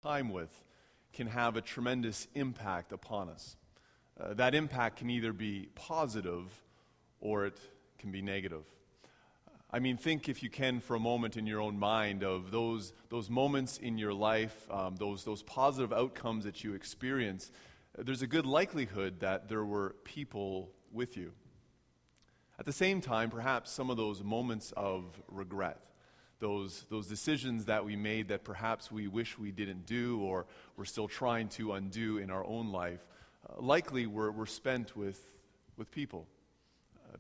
time with can have a tremendous impact upon us. That impact can either be positive or it can be negative. I mean, think if you can for a moment in your own mind of those moments in your life, those positive outcomes that you experience. There's a good likelihood that there were people with you. At the same time, perhaps some of those moments of regret, those decisions that we made that perhaps we wish we didn't do or we're still trying to undo in our own life, likely were spent with people.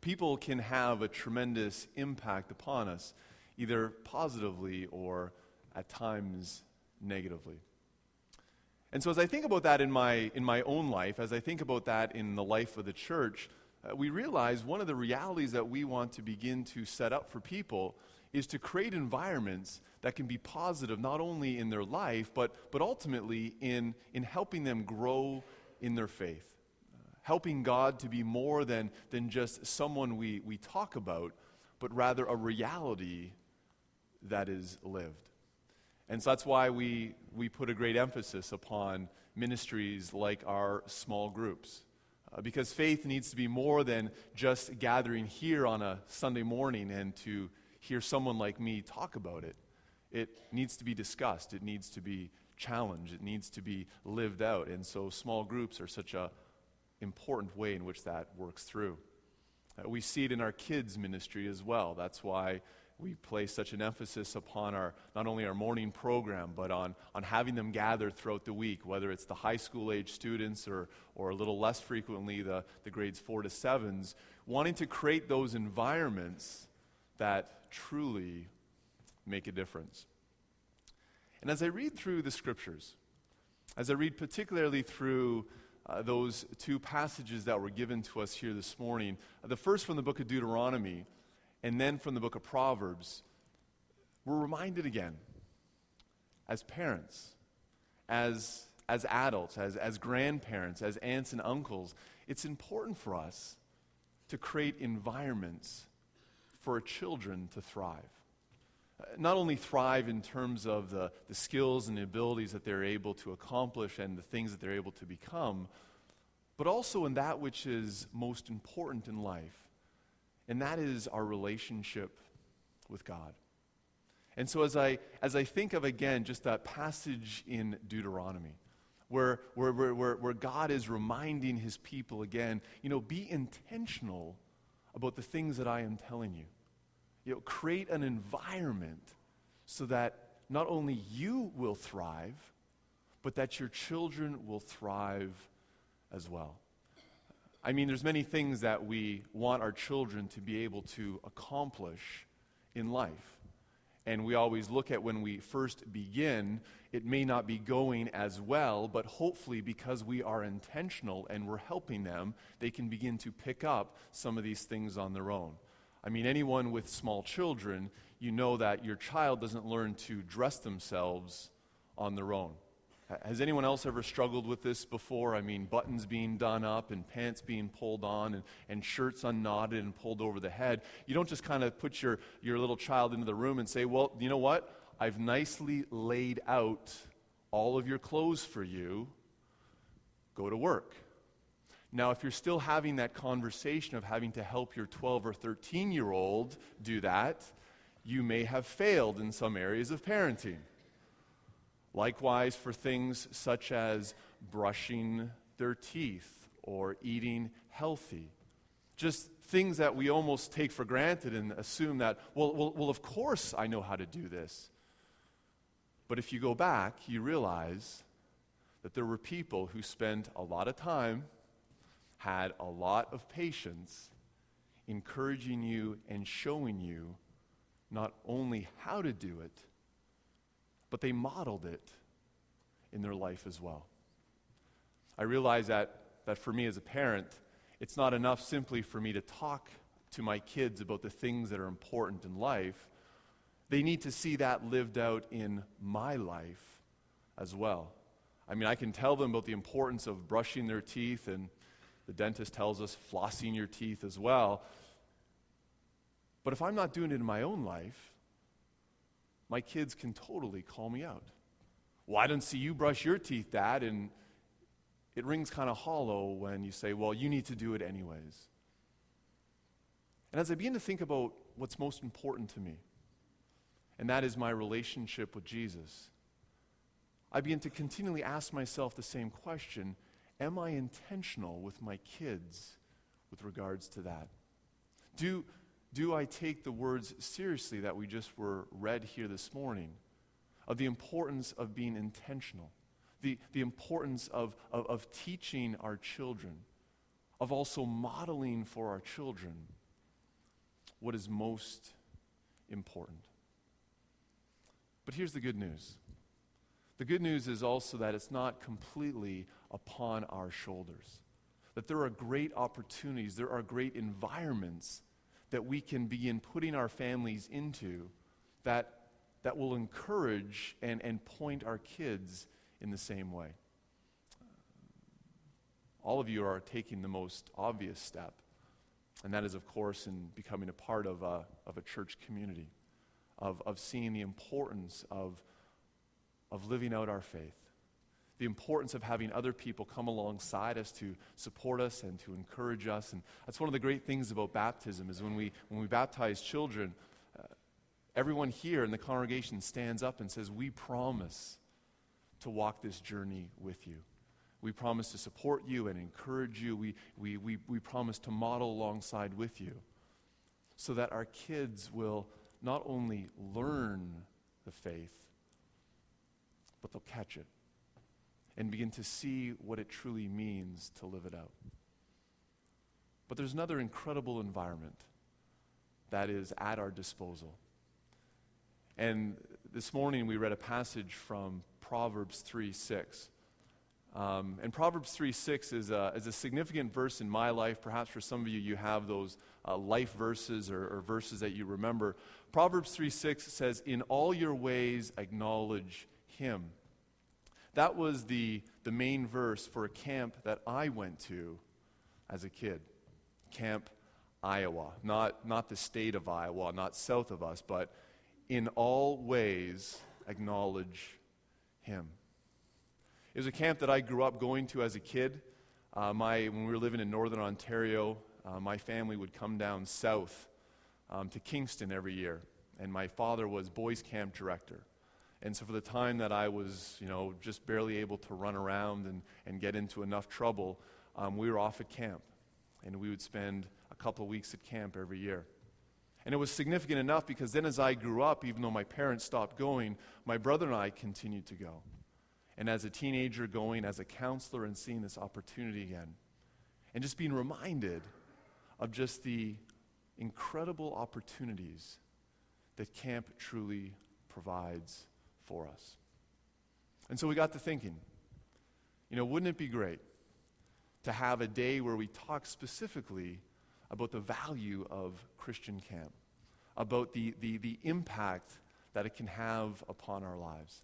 People can have a tremendous impact upon us, either positively or at times negatively. And so as I think about that in my own life, as I think about that in the life of the church, we realize one of the realities that we want to begin to set up for people is to create environments that can be positive not only in their life, but ultimately in helping them grow in their faith. Helping God to be more than just someone we talk about, but rather a reality that is lived. And so that's why we put a great emphasis upon ministries like our small groups. Because faith needs to be more than just gathering here on a Sunday morning and to hear someone like me talk about it. It needs to be discussed. It needs to be challenged. It needs to be lived out. And so small groups are such a important way in which that works through. We see it in our kids' ministry as well. That's why we place such an emphasis upon not only our morning program, but on having them gather throughout the week, whether it's the high school age students or a little less frequently the grades 4 to 7s, wanting to create those environments that truly make a difference. And as I read through the scriptures, as I read particularly through those two passages that were given to us here this morning, the first from the book of Deuteronomy and then from the book of Proverbs, we're reminded again, as parents, as adults, as grandparents, as aunts and uncles, it's important for us to create environments for our children to thrive. Not only thrive in terms of the skills and the abilities that they're able to accomplish and the things that they're able to become, but also in that which is most important in life, and that is our relationship with God. And so as I think of, again, just that passage in Deuteronomy, where God is reminding his people again, be intentional about the things that I am telling you. Create an environment so that not only you will thrive, but that your children will thrive as well. I mean, there's many things that we want our children to be able to accomplish in life. And we always look at when we first begin, it may not be going as well, but hopefully because we are intentional and we're helping them, they can begin to pick up some of these things on their own. I mean, anyone with small children, you know that your child doesn't learn to dress themselves on their own. Has anyone else ever struggled with this before? I mean, buttons being done up and pants being pulled on and shirts unknotted and pulled over the head. You don't just kind of put your little child into the room and say, well, you know what? I've nicely laid out all of your clothes for you. Go to work. Now, if you're still having that conversation of having to help your 12 or 13-year-old do that, you may have failed in some areas of parenting. Likewise, for things such as brushing their teeth or eating healthy. Just things that we almost take for granted and assume that, well, of course I know how to do this. But if you go back, you realize that there were people who spent a lot of time, had a lot of patience, encouraging you and showing you not only how to do it, but they modeled it in their life as well. I realize that for me as a parent, it's not enough simply for me to talk to my kids about the things that are important in life. They need to see that lived out in my life as well. I mean, I can tell them about the importance of brushing their teeth, and the dentist tells us flossing your teeth as well. But if I'm not doing it in my own life, my kids can totally call me out. Well, I don't see you brush your teeth, Dad, and it rings kind of hollow when you say, well, you need to do it anyways. And as I begin to think about what's most important to me, and that is my relationship with Jesus, I begin to continually ask myself the same question: am I intentional with my kids with regards to that? Do I take the words seriously that we just were read here this morning, of the importance of being intentional, the importance of teaching our children, of also modeling for our children what is most important? But here's the good news. The good news is also that it's not completely upon our shoulders. That there are great opportunities, there are great environments that we can begin putting our families into that will encourage and point our kids in the same way. All of you are taking the most obvious step, and that is, of course, in becoming a part of a church community, of seeing the importance of living out our faith, the importance of having other people come alongside us to support us and to encourage us. And that's one of the great things about baptism, is when we baptize children, everyone here in the congregation stands up and says, we promise to walk this journey with you. We promise to support you and encourage you. We promise to model alongside with you, so that our kids will not only learn the faith, but they'll catch it and begin to see what it truly means to live it out. But there's another incredible environment that is at our disposal. And this morning we read a passage from Proverbs 3:6. And Proverbs 3:6 is a significant verse in my life. Perhaps for some of you, you have those life verses or verses that you remember. Proverbs 3:6 says, "In all your ways acknowledge Him." That was the main verse for a camp that I went to as a kid. Camp IAWAH. Not the state of Iowa, not south of us, but in all ways acknowledge Him. It was a camp that I grew up going to as a kid. When we were living in northern Ontario, my family would come down south to Kingston every year, and my father was boys camp director. And so for the time that I was, just barely able to run around and get into enough trouble, we were off at camp, and we would spend a couple of weeks at camp every year. And it was significant enough because then as I grew up, even though my parents stopped going, my brother and I continued to go. And as a teenager going, as a counselor, and seeing this opportunity again, and just being reminded of just the incredible opportunities that camp truly provides for us. And so we got to thinking, wouldn't it be great to have a day where we talk specifically about the value of Christian camp, about the impact that it can have upon our lives.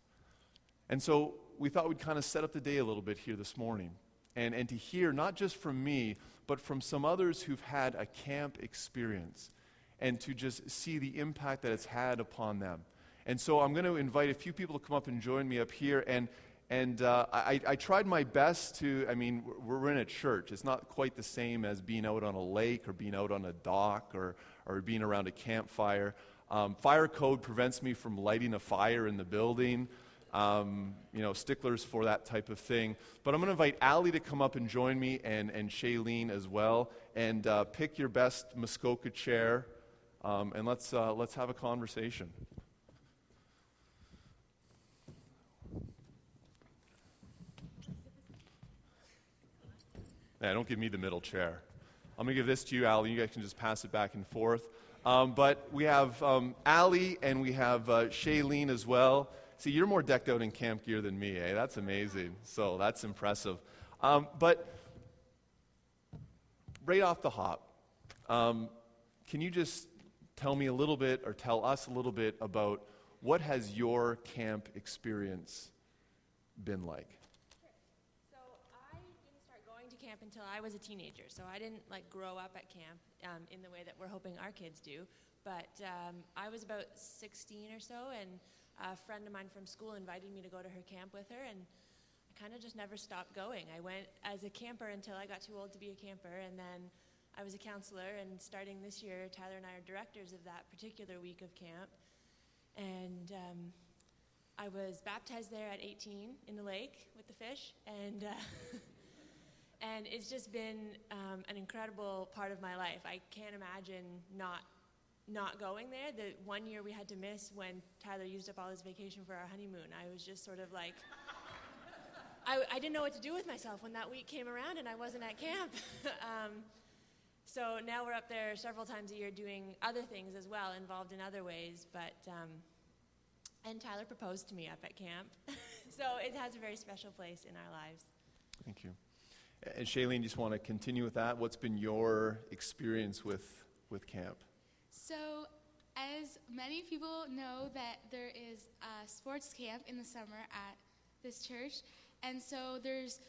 And so we thought we'd kind of set up the day a little bit here this morning, and to hear not just from me, but from some others who've had a camp experience, and to just see the impact that it's had upon them. And so I'm going to invite a few people to come up and join me up here, and I tried my best to, we're in a church. It's not quite the same as being out on a lake or being out on a dock or being around a campfire. Fire code prevents me from lighting a fire in the building. Sticklers for that type of thing. But I'm going to invite Allie to come up and join me, and Shailene as well, and pick your best Muskoka chair, and let's have a conversation. Yeah, don't give me the middle chair. I'm going to give this to you, Allie. You guys can just pass it back and forth. But we have Allie and we have Shailene as well. See, you're more decked out in camp gear than me, eh? That's amazing. So that's impressive. But right off the hop, can you just tell me a little bit, or tell us a little bit about what has your camp experience been like? Camp until I was a teenager, so I didn't grow up at camp in the way that we're hoping our kids do, but I was about 16 or so, and a friend of mine from school invited me to go to her camp with her, and I kind of just never stopped going. I went as a camper until I got too old to be a camper, and then I was a counselor, and starting this year, Tyler and I are directors of that particular week of camp. And I was baptized there at 18 in the lake with the fish, and and it's just been an incredible part of my life. I can't imagine not going there. The one year we had to miss when Tyler used up all his vacation for our honeymoon, I was just sort of like, I didn't know what to do with myself when that week came around and I wasn't at camp. So now we're up there several times a year doing other things as well, involved in other ways. But and Tyler proposed to me up at camp. So it has a very special place in our lives. Thank you. And Shailene, just want to continue with that. What's been your experience with camp? So, as many people know, that there is a sports camp in the summer at this church. And so there's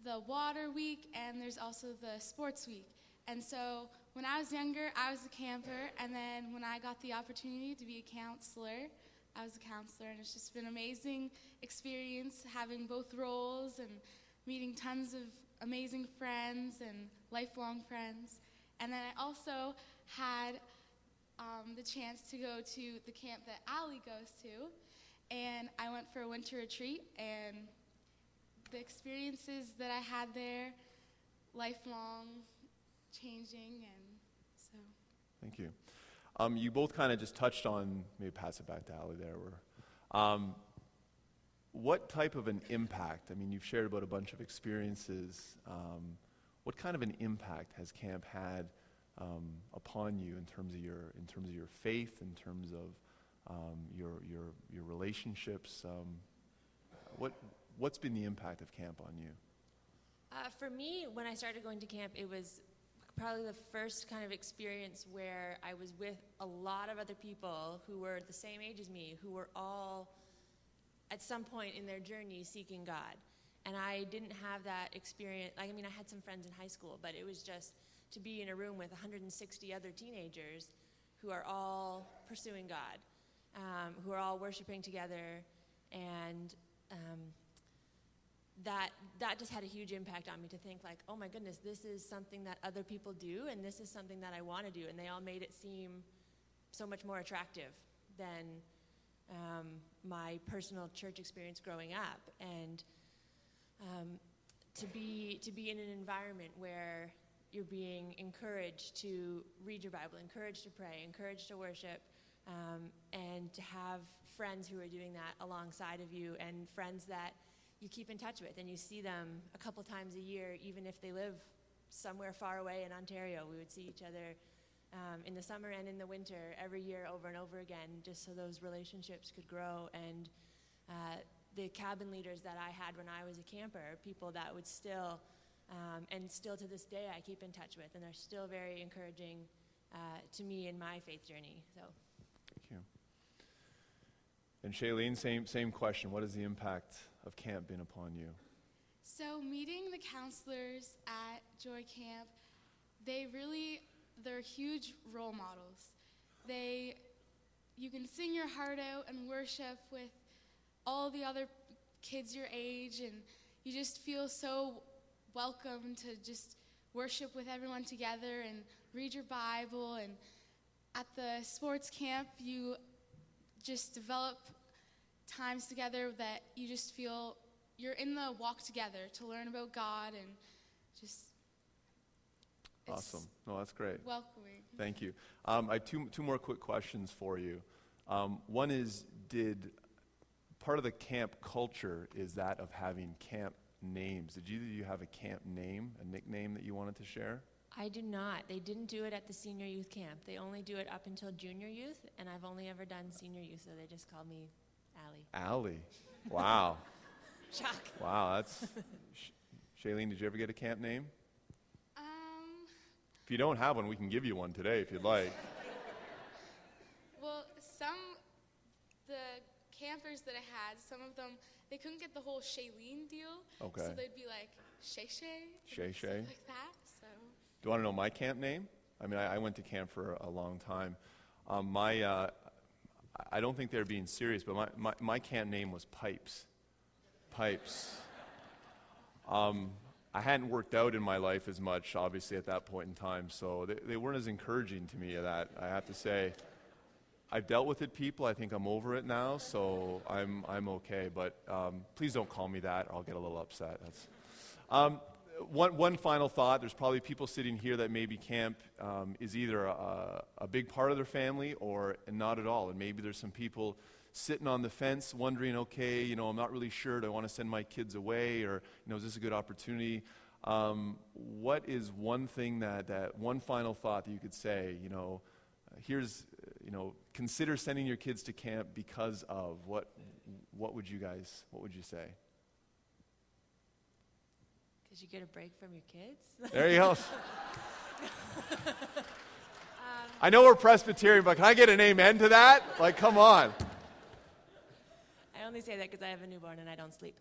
the water week and there's also the sports week. And so when I was younger, I was a camper. And then when I got the opportunity to be a counselor, I was a counselor. And it's just been an amazing experience having both roles and meeting tons of amazing friends and lifelong friends. And then I also had the chance to go to the camp that Allie goes to, and I went for a winter retreat, and the experiences that I had there, lifelong, changing, and so. Thank you. You both kind of just touched on, maybe pass it back to Allie there, what type of an impact, I mean, you've shared about a bunch of experiences, what kind of an impact has camp had upon you in terms of your faith, in terms of your relationships? What's been the impact of camp on you? For me, when I started going to camp, it was probably the first kind of experience where I was with a lot of other people who were the same age as me, who were all at some point in their journey seeking God. And I didn't have that experience. I mean, I had some friends in high school, but it was just to be in a room with 160 other teenagers who are all pursuing God, who are all worshiping together, and that just had a huge impact on me to think like, oh my goodness, this is something that other people do, and this is something that I want to do, and they all made it seem so much more attractive than my personal church experience growing up. And to be in an environment where you're being encouraged to read your Bible, encouraged to pray, encouraged to worship, and to have friends who are doing that alongside of you, and friends that you keep in touch with, and you see them a couple times a year, even if they live somewhere far away in Ontario. We would see each other in the summer and in the winter every year over and over again, just so those relationships could grow. And the cabin leaders that I had when I was a camper, people that would still, and still to this day I keep in touch with, and they're still very encouraging to me in my faith journey. So. Thank you. And Shailene, same question. What has the impact of camp been upon you? So meeting the counselors at Joy Camp, they're huge role models. You can sing your heart out and worship with all the other kids your age, and you just feel so welcome to just worship with everyone together and read your Bible. And at the sports camp, you just develop times together that you just feel you're in the walk together to learn about God, and just awesome. No, that's great. Welcoming. Thank you. I have two more quick questions for you. One is, did part of the camp culture is that of having camp names? Did either of you have a camp name, a nickname that you wanted to share? I do not. They didn't do it at the senior youth camp. They only do it up until junior youth, and I've only ever done senior youth, so they just called me Allie. Allie. Wow. Shock. Wow, that's... Shailene, did you ever get a camp name? If you don't have one, we can give you one today if you'd like. Well, the campers that I had, some of them, they couldn't get the whole Shailene deal. Okay. So they'd be like, Shay. Shay. Stuff like that, so. Do you want to know my camp name? I mean, I went to camp for a long time. I don't think they're being serious, but my camp name was Pipes. Pipes. I hadn't worked out in my life as much, obviously, at that point in time, so they weren't as encouraging to me, that I have to say. I've dealt with it, people. I think I'm over it now, so I'm okay. But please don't call me that. I'll get a little upset. One final thought. There's probably people sitting here that maybe camp is either a big part of their family or not at all. And maybe there's some people sitting on the fence wondering, okay, I'm not really sure. Do I want to send my kids away? Or, is this a good opportunity? What is one thing that one final thought that you could say, here's, consider sending your kids to camp because of what would you say? Because you get a break from your kids? There you go. I know we're Presbyterian, but can I get an amen to that? Like, come on. I only say that because I have a newborn and I don't sleep.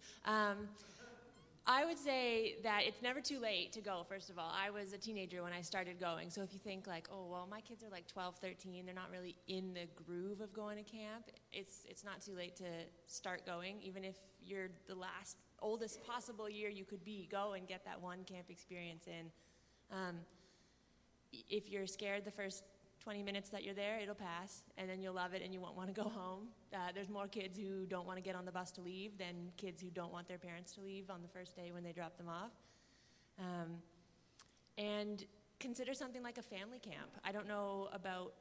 I would say that it's never too late to go, first of all. I was a teenager when I started going, so if you think like, oh, well, my kids are like 12, 13, they're not really in the groove of going to camp, it's not too late to start going. Even if you're the oldest possible year you could be, go and get that one camp experience in. If you're scared the first 20 minutes that you're there, it'll pass, and then you'll love it and you won't want to go home. There's more kids who don't want to get on the bus to leave than kids who don't want their parents to leave on the first day when they drop them off. And consider something like a family camp. I don't know about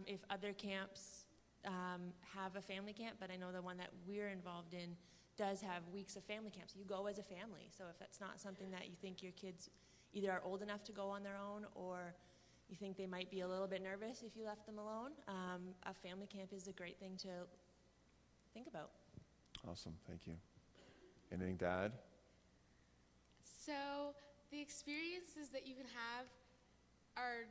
if other camps have a family camp, but I know the one that we're involved in does have weeks of family camps. You go as a family, so if that's not something that you think your kids either are old enough to go on their own or you think they might be a little bit nervous if you left them alone, a family camp is a great thing to think about. Awesome, thank you. Anything to add? So the experiences that you can have are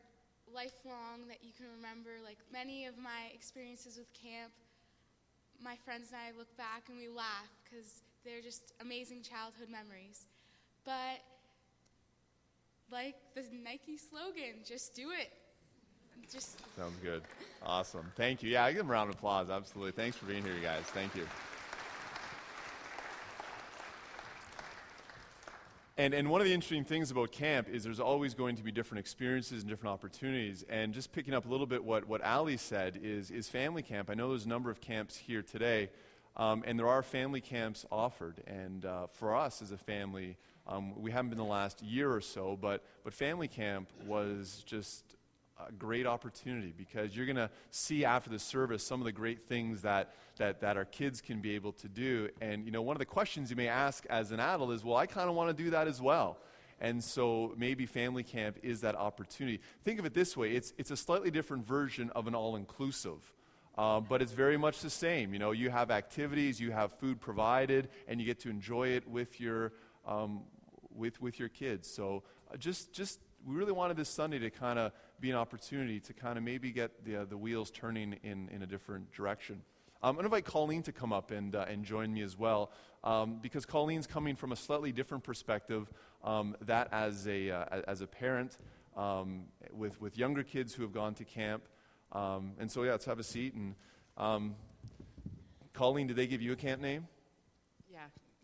lifelong, that you can remember. Like many of my experiences with camp, my friends and I look back and we laugh because they're just amazing childhood memories. But like the Nike slogan, just do it. Sounds good. Awesome. Thank you. Yeah, I give them a round of applause. Absolutely. Thanks for being here, you guys. Thank you. And one of the interesting things about camp is there's always going to be different experiences and different opportunities. And just picking up a little bit what Ali said is family camp. I know there's a number of camps here today, and there are family camps offered. And for us as a family, we haven't been the last year or so, but family camp was just a great opportunity because you're going to see after the service some of the great things that our kids can be able to do. And, one of the questions you may ask as an adult is, well, I kind of want to do that as well. And so maybe family camp is that opportunity. Think of it this way. It's a slightly different version of an all-inclusive. But it's very much the same. You have activities, you have food provided, and you get to enjoy it with your kids. So we really wanted this Sunday to kind of be an opportunity to kind of maybe get the wheels turning in a different direction. I'm going to invite Colleen to come up and join me as well, because Colleen's coming from a slightly different perspective, that as a parent with younger kids who have gone to camp. And so, let's have a seat. And Colleen, did they give you a camp name? Yeah,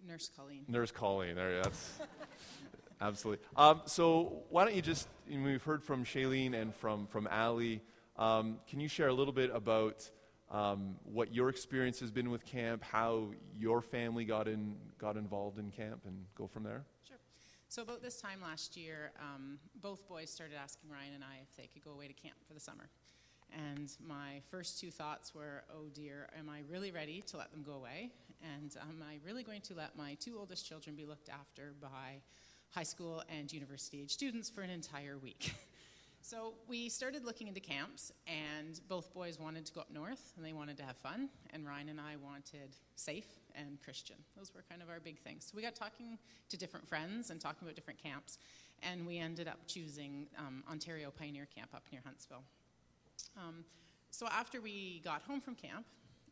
Nurse Colleen. Nurse Colleen. That's absolutely. So why don't you just, we've heard from Shailene and from Ali. Can you share a little bit about what your experience has been with camp, how your family got involved in camp, and go from there? Sure. So about this time last year, both boys started asking Ryan and I if they could go away to camp for the summer. And my first two thoughts were, oh dear, am I really ready to let them go away? And am I really going to let my two oldest children be looked after by high school and university age students for an entire week? So we started looking into camps, and both boys wanted to go up north, and they wanted to have fun, and Ryan and I wanted safe and Christian. Those were kind of our big things. So we got talking to different friends and talking about different camps, and we ended up choosing Ontario Pioneer Camp up near Huntsville. So after we got home from camp,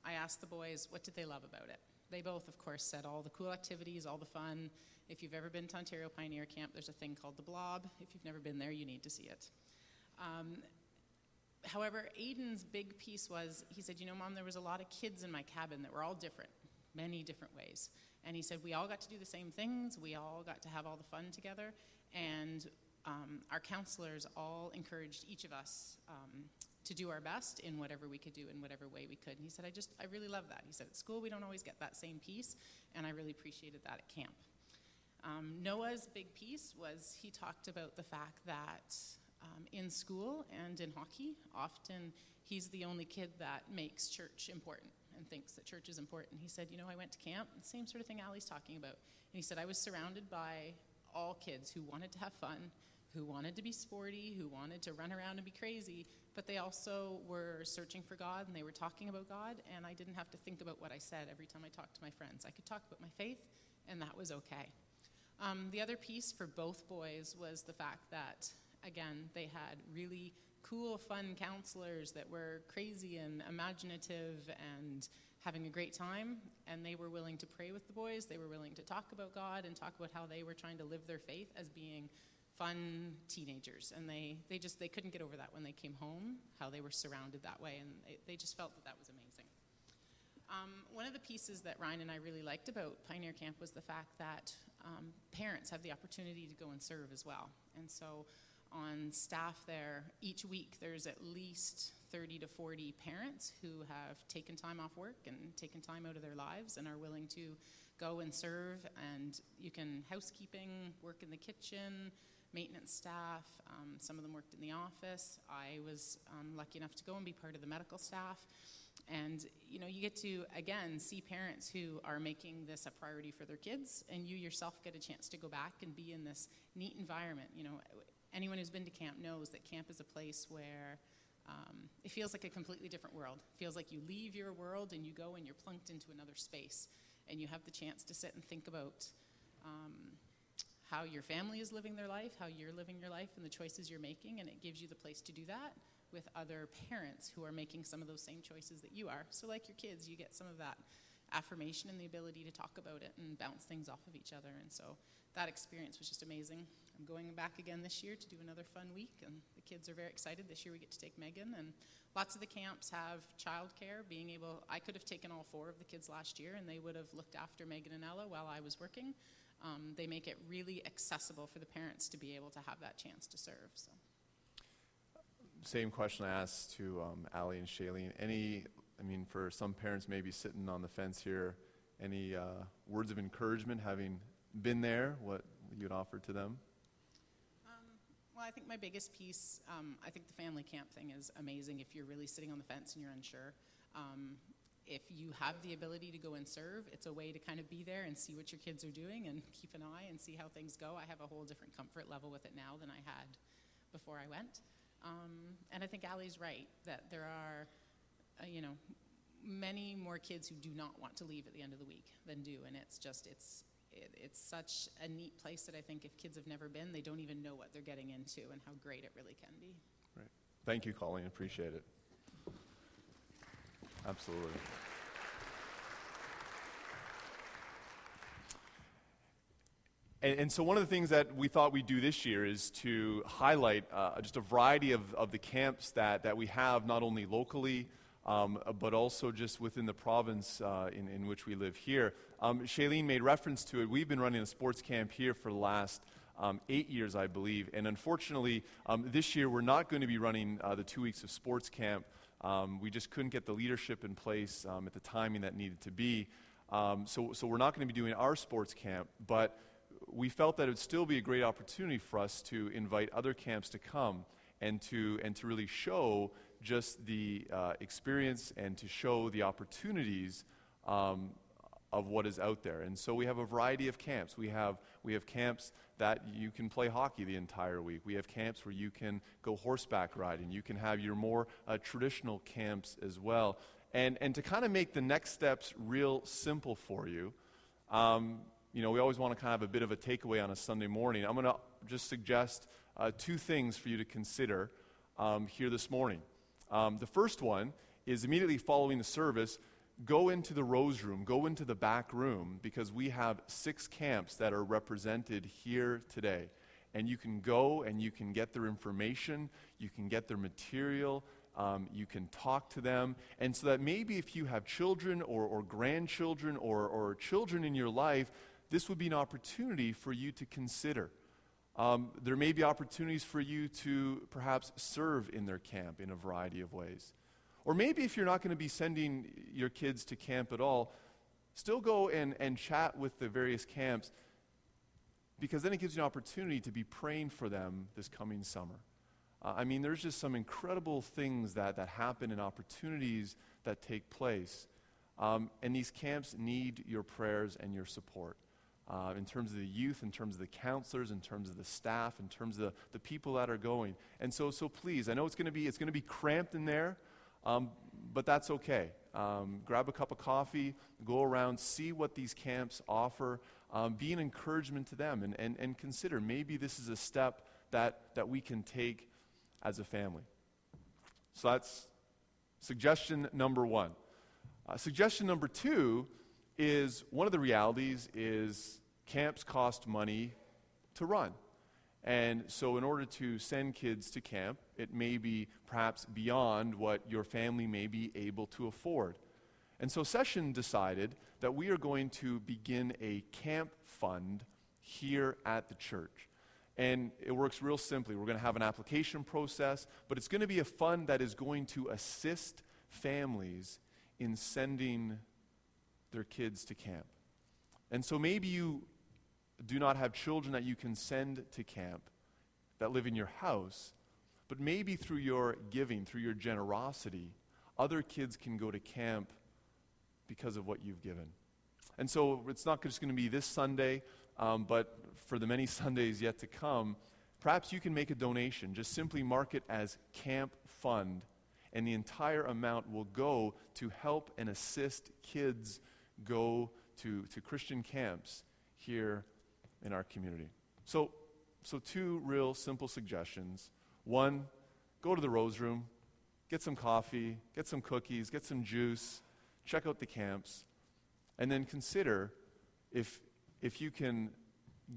I asked the boys, what did they love about it? They both, of course, said all the cool activities, all the fun. If you've ever been to Ontario Pioneer Camp, there's a thing called the Blob. If you've never been there, you need to see it. However, Aiden's big piece was, he said, Mom, there was a lot of kids in my cabin that were all different, many different ways. And he said, we all got to do the same things. We all got to have all the fun together. And our counselors all encouraged each of us to do our best in whatever we could do, in whatever way we could. And he said, I really love that. He said, at school, we don't always get that same piece, and I really appreciated that at camp. Noah's big piece was he talked about the fact that in school and in hockey, often he's the only kid that makes church important and thinks that church is important. He said, I went to camp, the same sort of thing Allie's talking about. And he said, I was surrounded by all kids who wanted to have fun, who wanted to be sporty, who wanted to run around and be crazy, but they also were searching for God and they were talking about God, and I didn't have to think about what I said every time I talked to my friends. I could talk about my faith, and that was okay. The other piece for both boys was the fact that, again, they had really cool, fun counselors that were crazy and imaginative and having a great time, and they were willing to pray with the boys. They were willing to talk about God and talk about how they were trying to live their faith as being fun teenagers, and they couldn't get over that when they came home, how they were surrounded that way, and they just felt that was amazing. One of the pieces that Ryan and I really liked about Pioneer Camp was the fact that parents have the opportunity to go and serve as well. And so on staff there, each week there's at least 30 to 40 parents who have taken time off work and taken time out of their lives and are willing to go and serve. And you can housekeeping, work in the kitchen, maintenance staff. Some of them worked in the office. I was lucky enough to go and be part of the medical staff. And, you get to, again, see parents who are making this a priority for their kids, and you yourself get a chance to go back and be in this neat environment. Anyone who's been to camp knows that camp is a place where it feels like a completely different world. It feels like you leave your world and you go and you're plunked into another space, and you have the chance to sit and think about how your family is living their life, how you're living your life, and the choices you're making, and it gives you the place to do that with other parents who are making some of those same choices that you are. So like your kids, you get some of that affirmation and the ability to talk about it and bounce things off of each other. And so that experience was just amazing. I'm going back again this year to do another fun week, and the kids are very excited. This year we get to take Megan, and lots of the camps have childcare. I could have taken all 4 of the kids last year, and they would have looked after Megan and Ella while I was working. They make it really accessible for the parents to be able to have that chance to serve. So. Same question I asked to Allie and Shailene. For some parents maybe sitting on the fence here, any words of encouragement, having been there, what you'd offer to them? Well, I think my biggest piece, I think the family camp thing is amazing if you're really sitting on the fence and you're unsure. If you have the ability to go and serve, it's a way to kind of be there and see what your kids are doing and keep an eye and see how things go. I have a whole different comfort level with it now than I had before I went. And I think Allie's right, that there are, many more kids who do not want to leave at the end of the week than do. And it's such a neat place that I think if kids have never been, they don't even know what they're getting into and how great it really can be. Right. Thank you, Colleen. Appreciate it. Absolutely. And so one of the things that we thought we'd do this year is to highlight just a variety of the camps that we have, not only locally, but also just within the province in which we live here. Shailene made reference to it. We've been running a sports camp here for the last 8 years, I believe. And unfortunately, this year we're not going to be running the 2 weeks of sports camp. We just couldn't get the leadership in place at the timing that needed to be. So we're not going to be doing our sports camp, but we felt that it would still be a great opportunity for us to invite other camps to come and to really show just the experience and to show the opportunities of what is out there. And so we have a variety of camps. We have camps that you can play hockey the entire week. We have camps where you can go horseback riding. You can have your more traditional camps as well. And to kind of make the next steps real simple for you, we always want to kind of have a bit of a takeaway on a Sunday morning. I'm going to just suggest 2 things for you to consider here this morning. The first one is immediately following the service, go into the Rose Room, go into the back room, because we have 6 camps that are represented here today. And you can go and you can get their information, you can get their material, You can talk to them. And so that maybe if you have children or grandchildren or children in your life, this would be an opportunity for you to consider. There may be opportunities for you to perhaps serve in their camp in a variety of ways. Or maybe if you're not going to be sending your kids to camp at all, still go and chat with the various camps, because then it gives you an opportunity to be praying for them this coming summer. There's just some incredible things that happen and opportunities that take place. And these camps need your prayers and your support. In terms of the youth, in terms of the counselors, in terms of the staff, in terms of the people that are going. And so please, I know it's going to be cramped in there, but that's okay. Grab a cup of coffee, go around, see what these camps offer, be an encouragement to them, and consider maybe this is a step that we can take as a family. So that's suggestion number one. Suggestion number two is, one of the realities is camps cost money to run. And so in order to send kids to camp, it may be perhaps beyond what your family may be able to afford. And so Session decided that we are going to begin a camp fund here at the church. And it works real simply. We're going to have an application process, but it's going to be a fund that is going to assist families in sending their kids to camp. And so maybe you do not have children that you can send to camp that live in your house, but maybe through your giving, through your generosity, other kids can go to camp because of what you've given. And so it's not just going to be this Sunday, but for the many Sundays yet to come, perhaps you can make a donation. Just simply mark it as Camp Fund, and the entire amount will go to help and assist kids go to Christian camps here in our community. So two real simple suggestions. One, go to the Rose Room, get some coffee, get some cookies, get some juice, check out the camps, and then consider if you can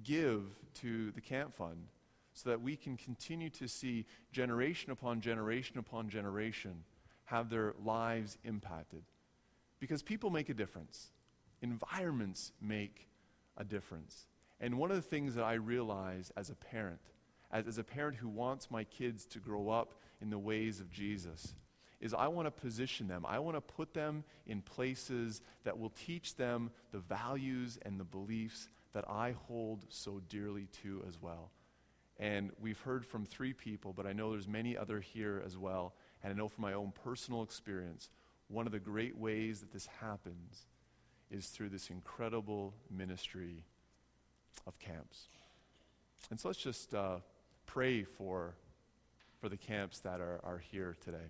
give to the Camp Fund so that we can continue to see generation upon generation upon generation have their lives impacted. Because people make a difference. Environments make a difference. And one of the things that I realize as a parent, as a parent who wants my kids to grow up in the ways of Jesus, is I want to position them. I want to put them in places that will teach them the values and the beliefs that I hold so dearly to as well. And we've heard from 3 people, but I know there's many other here as well. And I know from my own personal experience, one of the great ways that this happens is through this incredible ministry of camps. And so let's just pray for the camps that are here today.